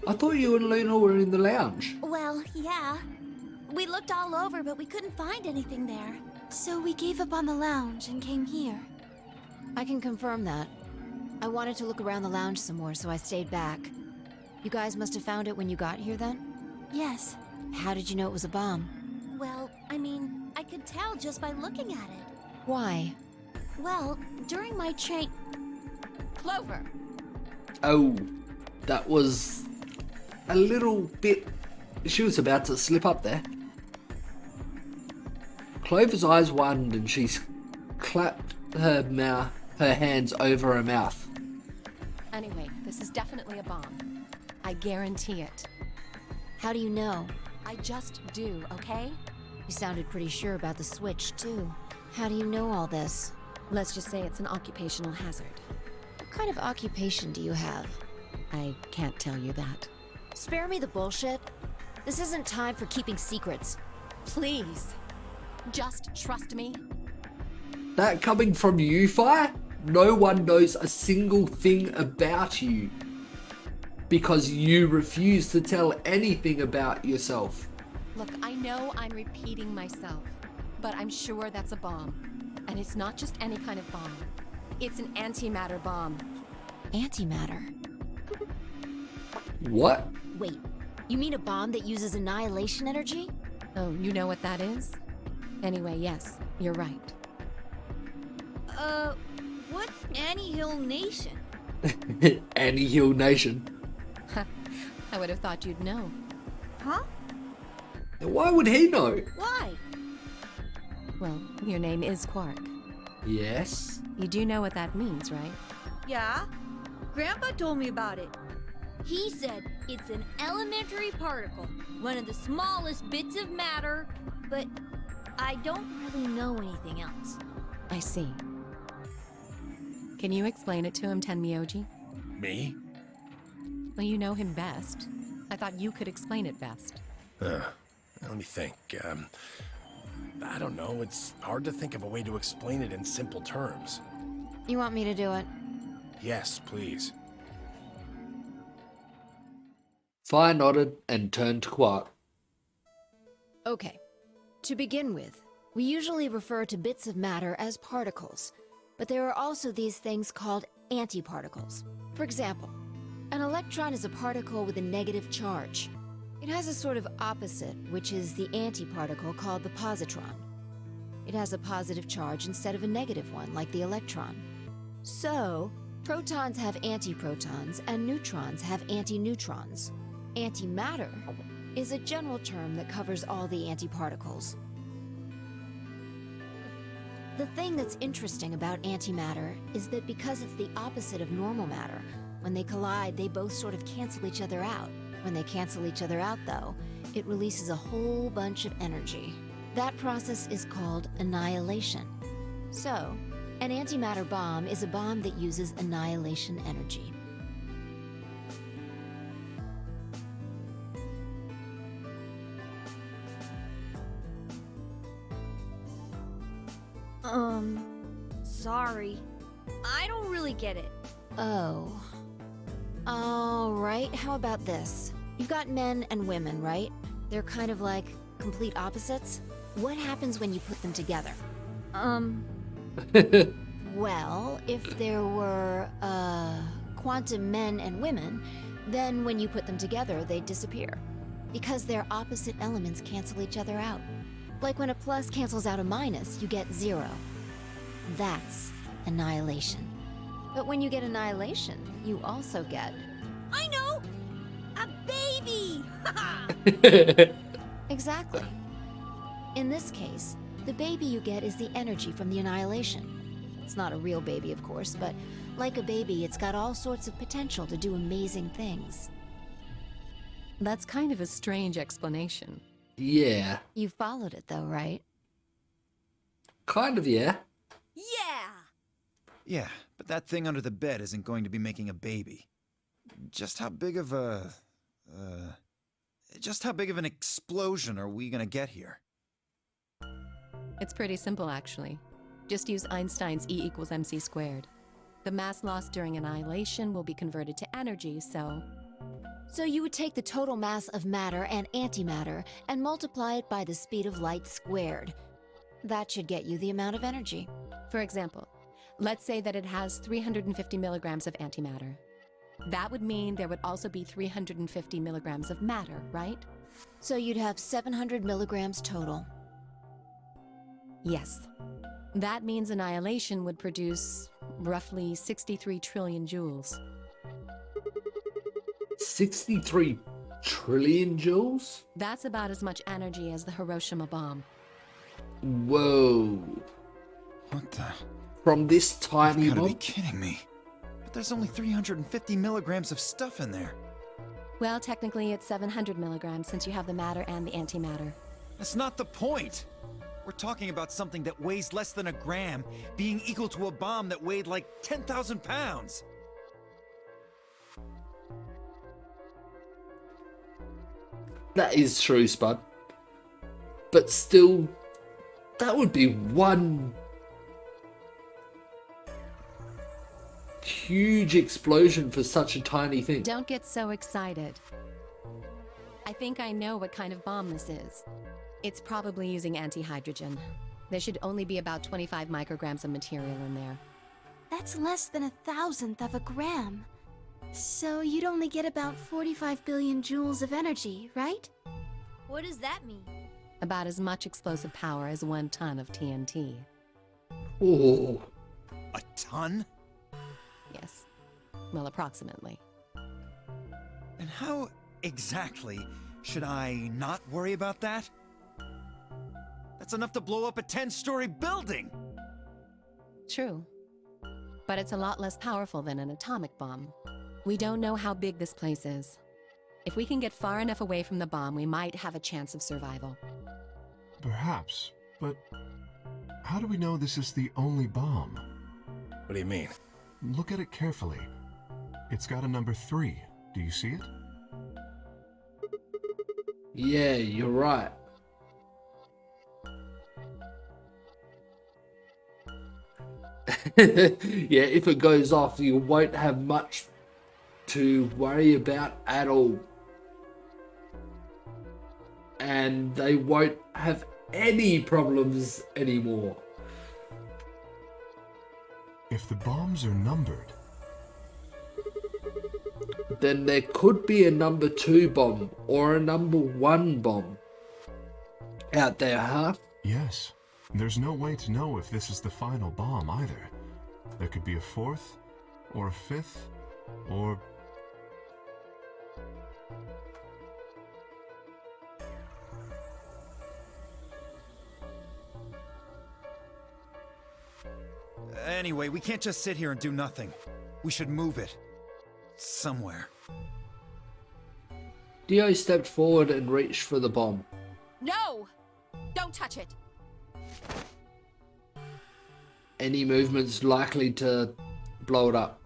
I thought you and Luna were in the lounge. Well, yeah. We looked all over, but we couldn't find anything there. So we gave up on the lounge and came here. I can confirm that. I wanted to look around the lounge some more, so I stayed back. You guys must have found it when you got here then? Yes. How did you know it was a bomb? Well, I mean, I could tell just by looking at it. Why? Well, during my train... Clover! Oh, that was a little bit... She was about to slip up there. Clover's eyes widened and she clapped her hands over her mouth. Anyway, this is definitely a bomb. I guarantee it. How do you know? I just do, okay? You sounded pretty sure about the switch, too. How do you know all this? Let's just say it's an occupational hazard. What kind of occupation do you have? I can't tell you that. Spare me the bullshit. This isn't time for keeping secrets. Please, just trust me. That coming from you, Fire? No one knows a single thing about you. Because you refuse to tell anything about yourself. Look, I know I'm repeating myself, but I'm sure that's a bomb. And it's not just any kind of bomb. It's an antimatter bomb. Antimatter? What? Wait, you mean a bomb that uses annihilation energy? Oh, you know what that is? Anyway, yes, you're right. What's Annie-Hill Nation? Annie-Hill Nation. I would have thought you'd know. Huh? Why would he know? Why? Well, your name is Quark. Yes. You do know what that means, right? Yeah? Grandpa told me about it. He said it's an elementary particle, one of the smallest bits of matter, but I don't really know anything else. I see. Can you explain it to him, Tenmyoji? Me? Well, you know him best. I thought you could explain it best. Let me think. I don't know. It's hard to think of a way to explain it in simple terms. You want me to do it? Yes, please. Fire nodded and turned to Quark. Okay. To begin with, we usually refer to bits of matter as particles, but there are also these things called antiparticles. For example, an electron is a particle with a negative charge. It has a sort of opposite, which is the antiparticle called the positron. It has a positive charge instead of a negative one, like the electron. So, protons have antiprotons and neutrons have antineutrons. Antimatter is a general term that covers all the antiparticles. The thing that's interesting about antimatter is that because it's the opposite of normal matter, when they collide, they both sort of cancel each other out. When they cancel each other out, though, it releases a whole bunch of energy. That process is called annihilation. So, an antimatter bomb is a bomb that uses annihilation energy. Sorry. I don't really get it. Oh. Alright, how about this? You've got men and women, right? They're kind of like complete opposites. What happens when you put them together? Well, if there were, quantum men and women, then when you put them together, they'd disappear. Because their opposite elements cancel each other out. Like when a plus cancels out a minus, you get 0. That's annihilation. But when you get annihilation, you also get... I know! A baby! Exactly. In this case, the baby you get is the energy from the annihilation. It's not a real baby, of course, but like a baby, it's got all sorts of potential to do amazing things. That's kind of a strange explanation. Yeah. You followed it, though, right? Kind of, yeah. Yeah! Yeah, but that thing under the bed isn't going to be making a baby. Just how big of a... just how big of an explosion are we gonna get here? It's pretty simple, actually. Just use Einstein's E equals mc squared. The mass lost during annihilation will be converted to energy, so So you would take the total mass of matter and antimatter and multiply it by the speed of light squared. That should get you the amount of energy. For example, let's say that it has 350 milligrams of antimatter. That would mean there would also be 350 milligrams of matter, right? So you'd have 700 milligrams total. Yes. That means annihilation would produce roughly 63 trillion joules. 63 trillion joules? That's about as much energy as the Hiroshima bomb. Whoa. What the? From this tiny You've gotta be bomb? kidding me. But there's only 350 milligrams of stuff in there. Well, technically it's 700 milligrams since you have the matter and the antimatter. That's not the point. We're talking about something that weighs less than a gram being equal to a bomb that weighed like 10,000 pounds. That is true, Spud. But still, that would be one huge explosion for such a tiny thing. Don't get so excited. I think I know what kind of bomb this is. It's probably using antihydrogen. There should only be about 25 micrograms of material in there. That's less than 1,000th of a gram. So you'd only get about 45 billion joules of energy, right? What does that mean? About as much explosive power as 1 ton of TNT. Oh, A ton? Yes. Well, approximately. And how exactly should I not worry about that? That's enough to blow up a 10-story building! True. But it's a lot less powerful than an atomic bomb. We don't know how big this place is. If we can get far enough away from the bomb, we might have a chance of survival. Perhaps, but how do we know this is the only bomb? What do you mean? Look at it carefully. It's got a number 3. Do you see it? yeah, you're right. Yeah, if it goes off, you won't have much to worry about at all. And they won't have any problems anymore. If the bombs are numbered, Then there could be a number 2 bomb or a number 1 bomb out there, huh? yes. There's no way to know if this is the final bomb either. There could be a 4th, or a 5th, or... Anyway, we can't just sit here and do nothing. We should move it. Somewhere. Dio stepped forward and reached for the bomb. No! Don't touch it! Any movement's likely to blow it up.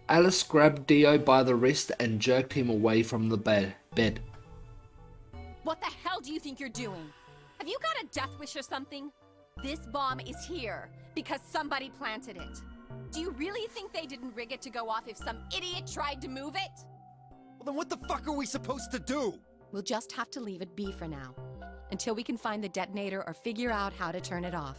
Alice grabbed Dio by the wrist and jerked him away from the bed. What the hell do you think you're doing? Have you got a death wish or something? This bomb is here because somebody planted it. Do you really think they didn't rig it to go off if some idiot tried to move it? Well, then what the fuck are we supposed to do? We'll just have to leave it be for now, until we can find the detonator or figure out how to turn it off.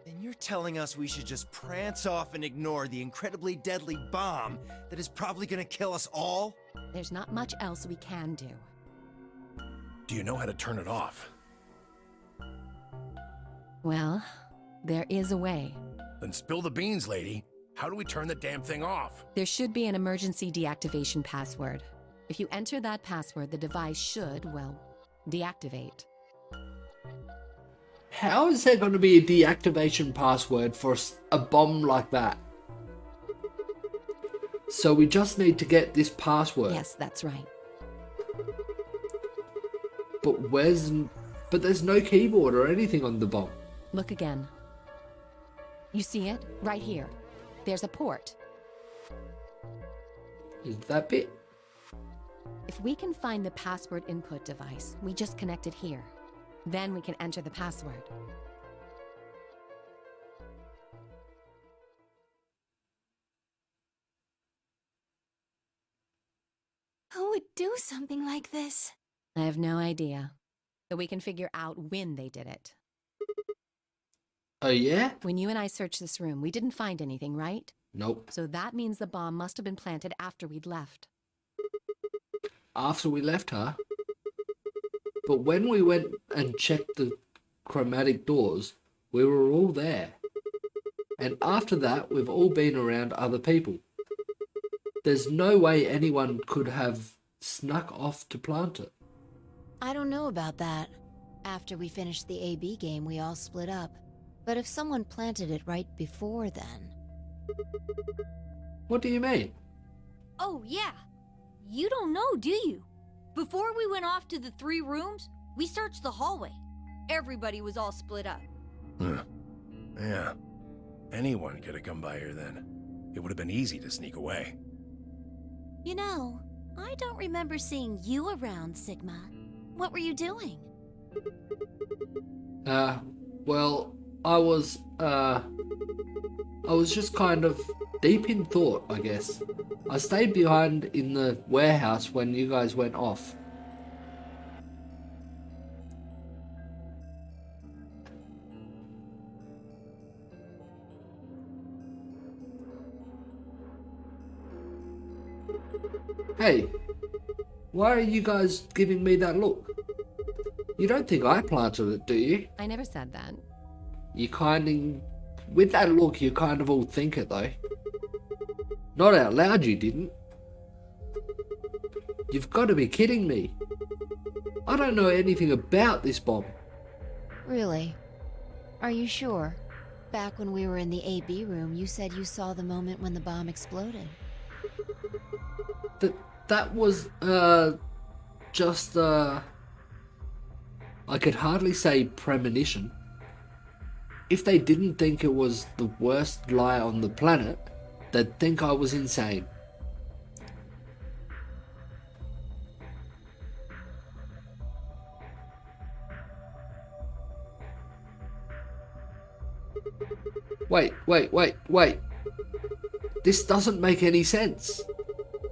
And you're telling us we should just prance off and ignore the incredibly deadly bomb that is probably gonna kill us all? There's not much else we can do. Do you know how to turn it off? Well, there is a way. Then spill the beans, lady. How do we turn the damn thing off? There should be an emergency deactivation password. If you enter that password, the device should, well, deactivate. How is there going to be a deactivation password for a bomb like that? So we just need to get this password. Yes, that's right. But there's no keyboard or anything on the bomb. Look again. You see it? Right here. There's a port. Is that bit? If we can find the password input device, we just connect it here. Then we can enter the password. Who would do something like this? I have no idea. But we can figure out when they did it. Oh yeah? When you and I searched this room, we didn't find anything, right? Nope. So that means the bomb must have been planted after we'd left. After we left her. But when we went and checked the chromatic doors, we were all there. And after that, we've all been around other people. There's no way anyone could have snuck off to plant it. I don't know about that. After we finished the AB game, we all split up. But if someone planted it right before then... What do you mean? Oh, yeah. You don't know, do you? Before we went off to the 3 rooms, we searched the hallway. Everybody was all split up. Yeah. Anyone could have come by here then. It would have been easy to sneak away. You know, I don't remember seeing you around, Sigma. What were you doing? Well, I was just kind of deep in thought, I guess. I stayed behind in the warehouse when you guys went off. Hey, why are you guys giving me that look? You don't think I planted it, do you? I never said that. With that look, you kind of all think it though. Not out loud, you didn't. You've got to be kidding me. I don't know anything about this bomb. Really? Are you sure? Back when we were in the AB room, you said you saw the moment when the bomb exploded. That was, just, I could hardly say premonition. If they didn't think it was the worst lie on the planet, they'd think I was insane. Wait. This doesn't make any sense.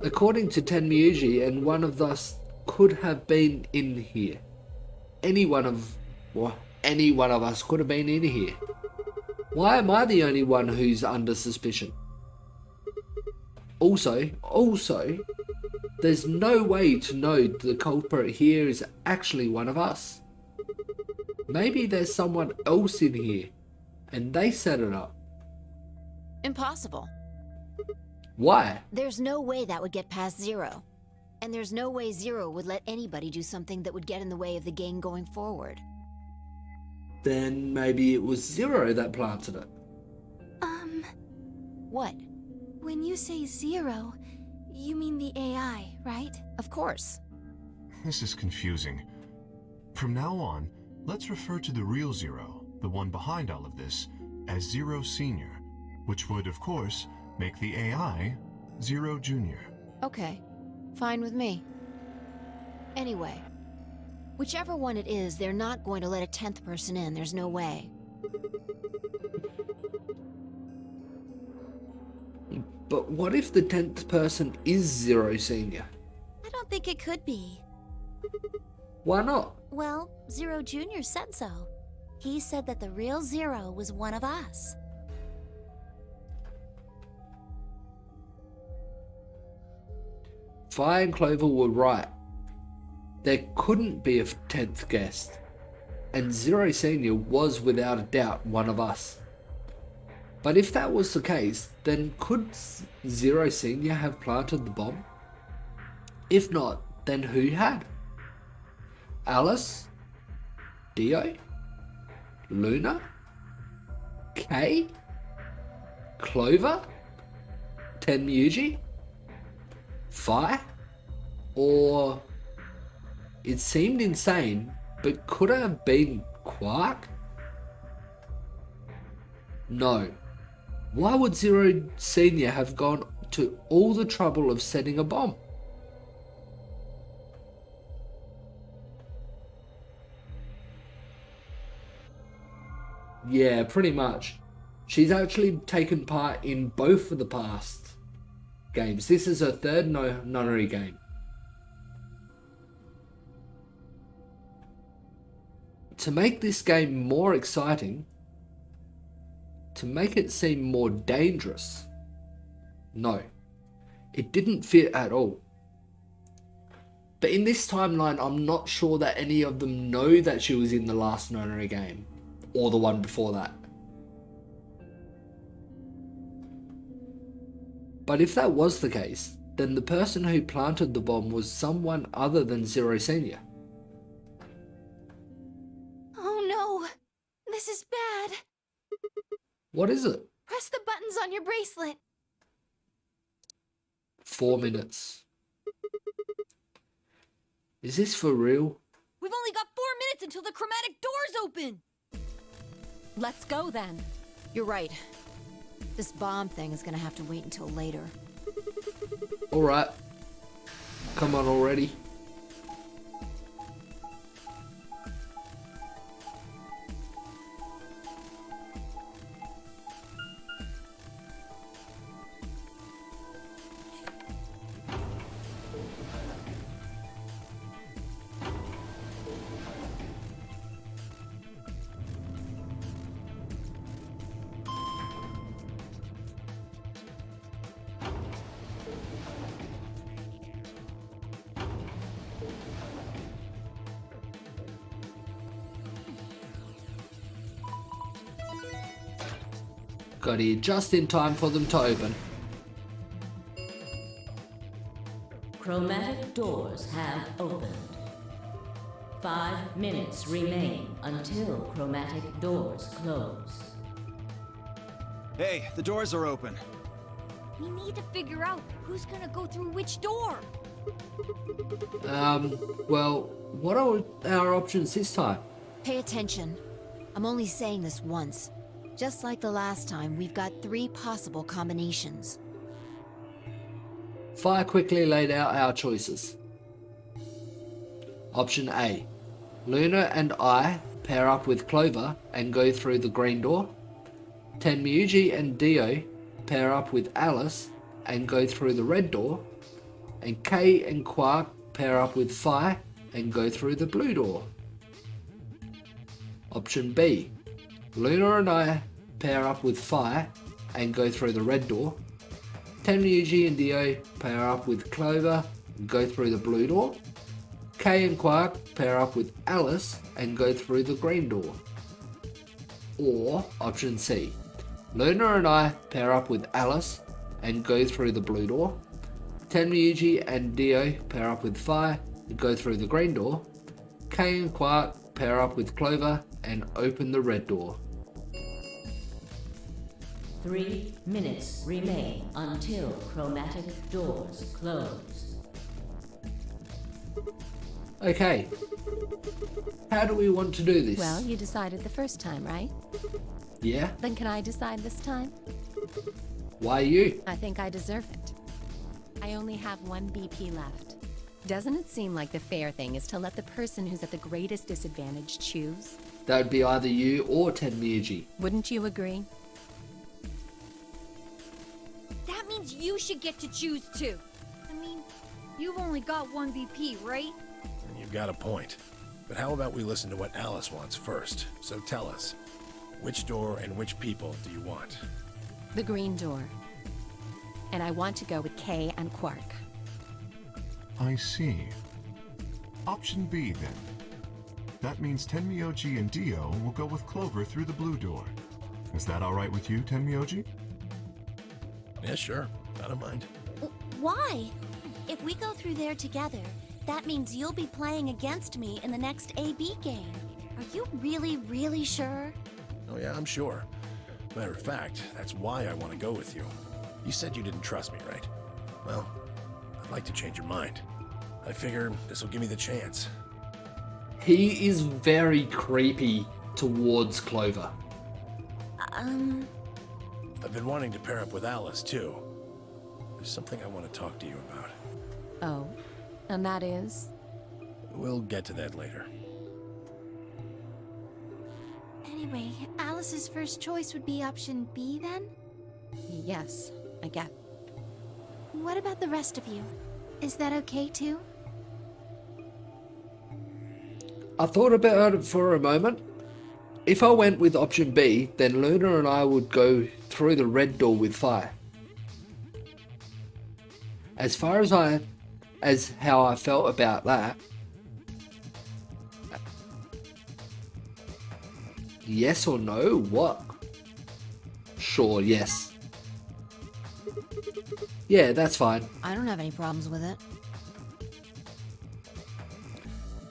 According to Tenmyuji, and one of us could have been in here. Any one of us could have been in here. Why am I the only one who's under suspicion? Also, there's no way to know the culprit here is actually one of us. Maybe there's someone else in here, and they set it up. Impossible. Why? There's no way that would get past Zero. And there's no way Zero would let anybody do something that would get in the way of the game going forward. Then maybe it was Zero that planted it. What? When you say Zero, you mean the AI, right? Of course. This is confusing. From now on, let's refer to the real Zero, the one behind all of this, as Zero Senior, which would, of course, make the AI Zero Junior. Okay, fine with me. Anyway, whichever one it is, they're not going to let a 10th person in, there's no way. But what if the 10th person is Zero Senior? I don't think it could be. Why not? Well, Zero Jr. said so. He said that the real Zero was one of us. Fi and Clover were right. There couldn't be a 10th guest. And Zero Senior was without a doubt one of us. But if that was the case, then could Zero Senior have planted the bomb? If not, then who had? Alice? Dio? Luna? Kay? Clover? Tenmyuji? Fi? Or... It seemed insane, but could it have been Quark? No. Why would Zero Senior have gone to all the trouble of setting a bomb? Yeah, pretty much. She's actually taken part in both of the past games. This is her third Nonary game. to make this game more exciting, to make it seem more dangerous, no, it didn't fit at all. But in this timeline, I'm not sure that any of them know that she was in the last Nonary game, or the one before that. But if that was the case, then the person who planted the bomb was someone other than Zero Senior. Oh no! This is bad! What is it? Press the buttons on your bracelet. 4 minutes. Is this for real? We've only got 4 minutes until the chromatic doors open! Let's go then. You're right. This bomb thing is gonna have to wait until later. Alright. Come on already. Got here just in time for them to open. Chromatic doors have opened. 5 minutes remain until chromatic doors close. Hey, the doors are open. We need to figure out who's gonna go through which door. Well, what are our options this time? Pay attention. I'm only saying this once. Just like the last time, we've got 3 possible combinations. Fire quickly laid out our choices. Option A. Luna and I pair up with Clover and go through the green door. Tenmyuji and Dio pair up with Alice and go through the red door. And Kay and Quark pair up with Fi and go through the blue door. Option B. Luna and I pair up with Fi and go through the red door. Tenmyuji and Dio pair up with Clover and go through the blue door. Kay and Quark pair up with Alice and go through the green door. Or option C. Luna and I pair up with Alice and go through the blue door. Tenmyuji and Dio pair up with Fi and go through the green door. Kay and Quark pair up with Clover and open the red door. 3 minutes remain until chromatic doors close. Okay. How do we want to do this? Well, you decided the first time, right? Yeah? Then can I decide this time? Why you? I think I deserve it. I only have 1 BP left. Doesn't it seem like the fair thing is to let the person who's at the greatest disadvantage choose? That would be either you or Tenmyuji. Wouldn't you agree? That means you should get to choose too. I mean, you've only got 1 BP, right? You've got a point. But how about we listen to what Alice wants first? So tell us, which door and which people do you want? The green door. And I want to go with Kay and Quark. I see. Option B, then. That means Tenmyuji and Dio will go with Clover through the blue door. Is that all right with you, Tenmyuji? Yeah, sure. I don't mind. Why? If we go through there together, that means you'll be playing against me in the next AB game. Are you really, really sure? Oh yeah, I'm sure. Matter of fact, that's why I want to go with you. You said you didn't trust me, right? Well, I'd like to change your mind. I figure this will give me the chance. He is very creepy towards Clover. I've been wanting to pair up with Alice, too. There's something I want to talk to you about. Oh, and that is? We'll get to that later. Anyway, Alice's first choice would be option B then? Yes, I get. What about the rest of you? Is that okay too? I thought about it for a moment. If I went with option B, then Luna and I would go through the red door with fire. As far as how I felt about that, yes or no? What? Sure, yes. Yeah, that's fine. I don't have any problems with it.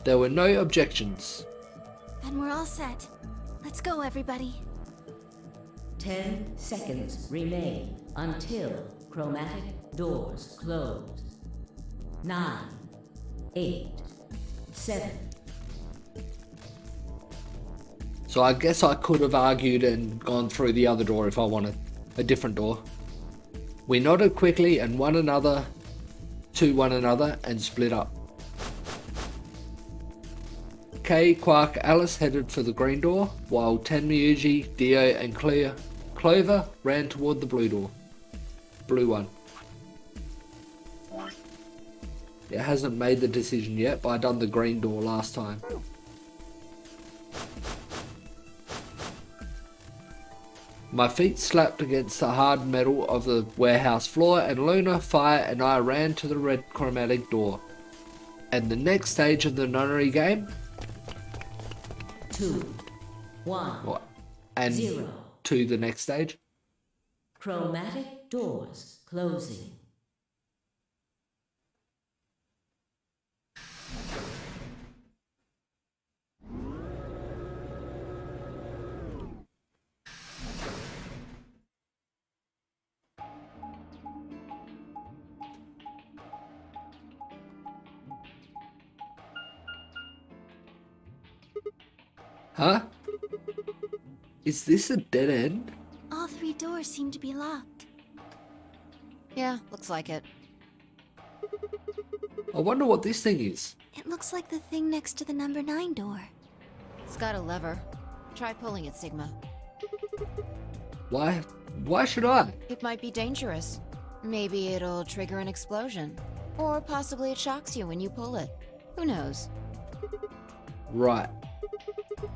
There were no objections. Then we're all set. Let's go, everybody. 10 seconds remain until chromatic doors close. 9, 8, 7. So I guess I could have argued and gone through the other door if I wanted. A different door. We nodded quickly and to one another and split up. Kay, Quark, Alice headed for the green door, while Tenmyuji, Dio and Clover ran toward the blue door. Blue one. It hasn't made the decision yet, but I done the green door last time. My feet slapped against the hard metal of the warehouse floor, and Luna, Fire and I ran to the red chromatic door. And the next stage of the Nonary game? 2, 1, and 0. to the next stage? Chromatic doors closing. Huh? Is this a dead end? All 3 doors seem to be locked. Yeah, looks like it. I wonder what this thing is. It looks like the thing next to the number 9 door. It's got a lever. Try pulling it, Sigma. Why? Why should I? It might be dangerous. Maybe it'll trigger an explosion. Or possibly it shocks you when you pull it. Who knows? Right.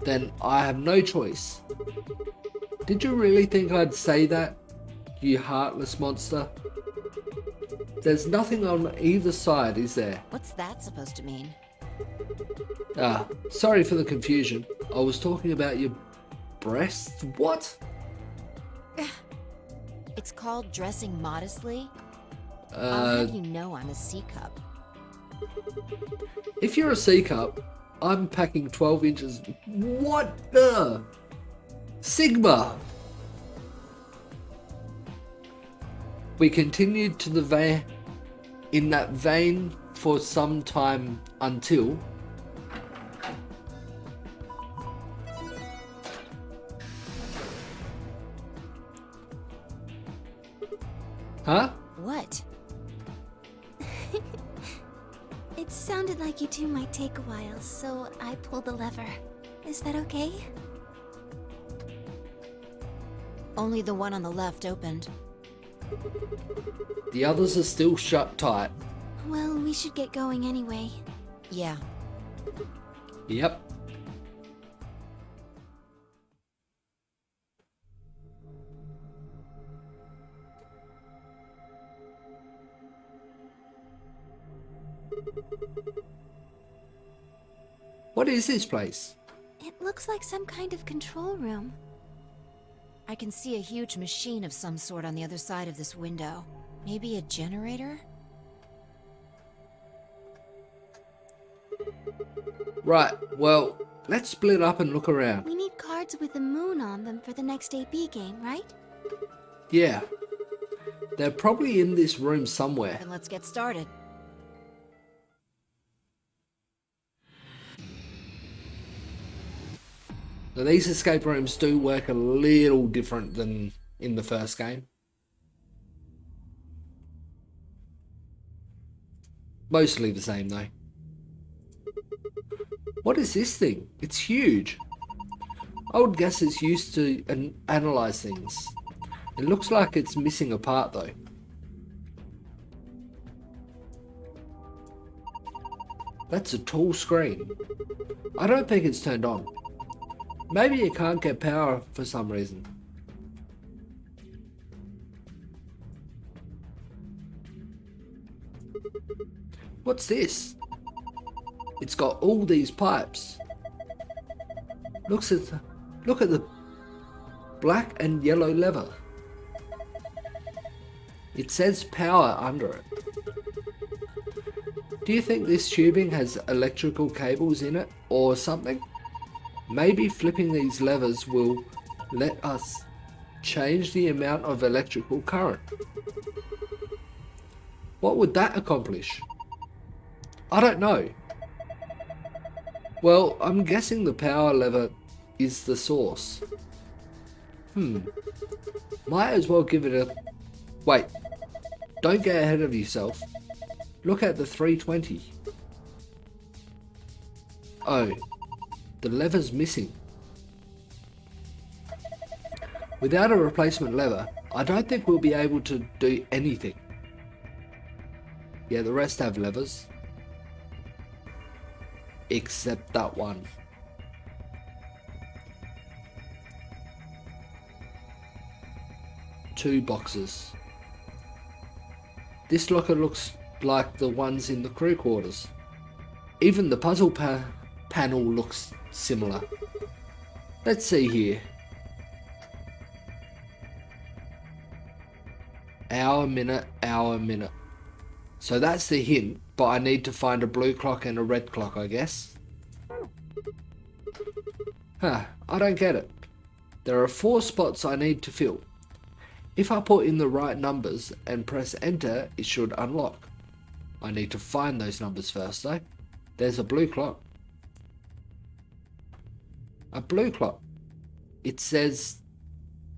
Then I have no choice. Did you really think I'd say that, you heartless monster? There's nothing on either side, is there? What's that supposed to mean? Ah, sorry for the confusion. I was talking about your breasts. What? It's called dressing modestly. I'll have you know I'm a C-cup. If you're a C-cup, I'm packing 12 inches. What the? Sigma! We continued to the in that vein for some time until... Huh? What? It sounded like you two might take a while, so I pulled the lever. Is that okay? Only the one on the left opened. The others are still shut tight. Well, we should get going anyway. Yeah. Yep. What is this place? It looks like some kind of control room. I can see a huge machine of some sort on the other side of this window. Maybe a generator? Right, well, let's split up and look around. We need cards with a moon on them for the next AB game, right? Yeah. They're probably in this room somewhere. Then let's get started. Now, these escape rooms do work a little different than in the first game. Mostly the same though. What is this thing? It's huge. I would guess it's used to analyze things. It looks like it's missing a part though. That's a tall screen. I don't think it's turned on. Maybe you can't get power for some reason. What's this? It's got all these pipes. Look at the black and yellow lever. It says power under it. Do you think this tubing has electrical cables in it or something? Maybe flipping these levers will let us change the amount of electrical current. What would that accomplish? I don't know. Well, I'm guessing the power lever is the source. Might as well give it a... Wait. Don't get ahead of yourself. Look at the 320. Oh. The lever's missing. Without a replacement lever, I don't think we'll be able to do anything. Yeah, the rest have levers. Except that one. Two boxes. This locker looks like the ones in the crew quarters. Even the puzzle panel looks similar. Let's see here. Hour, minute, hour, minute. So that's the hint, but I need to find a blue clock and a red clock, I guess. I don't get it. There are 4 spots I need to fill. If I put in the right numbers and press enter, it should unlock. I need to find those numbers first though. There's a blue clock. A blue clock. It says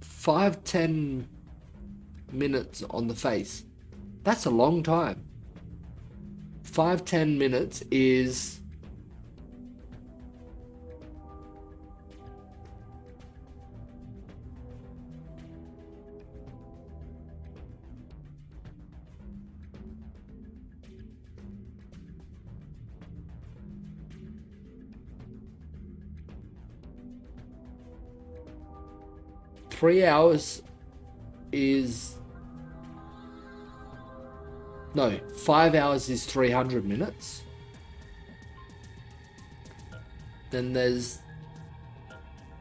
5:10 minutes on the face. That's a long time. 5:10 minutes is... Three hours is... No, 5 hours is 300 minutes. Then there's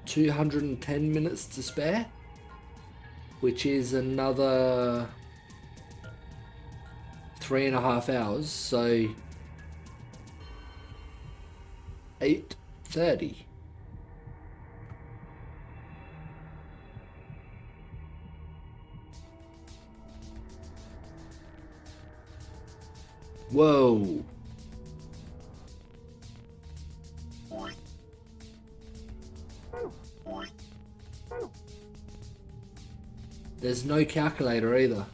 210 minutes to spare, which is another 3.5 hours, so 8:30. Whoa. There's no calculator either.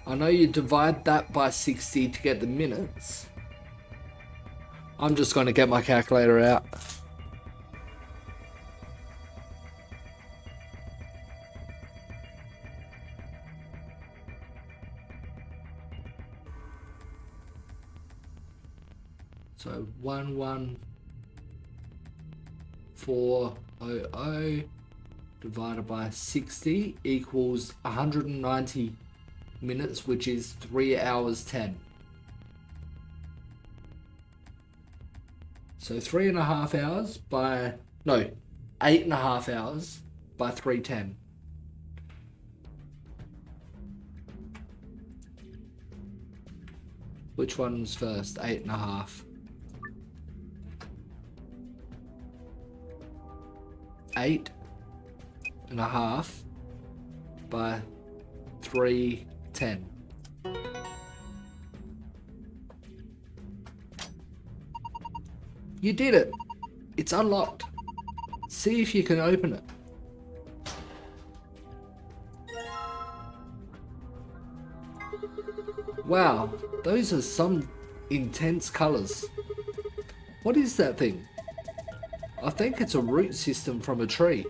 I know you divide that by 60 to get the minutes. I'm just going to get my calculator out. So 11400 divided by 60 equals 190 minutes, which is 3 hours 10. So 3.5 hours by... No, 8.5 hours by 3:10. Which one's first? 8.5. 8.5 by 3:10. You did it! It's unlocked. See if you can open it. Wow, those are some intense colors. What is that thing? I think it's a root system from a tree.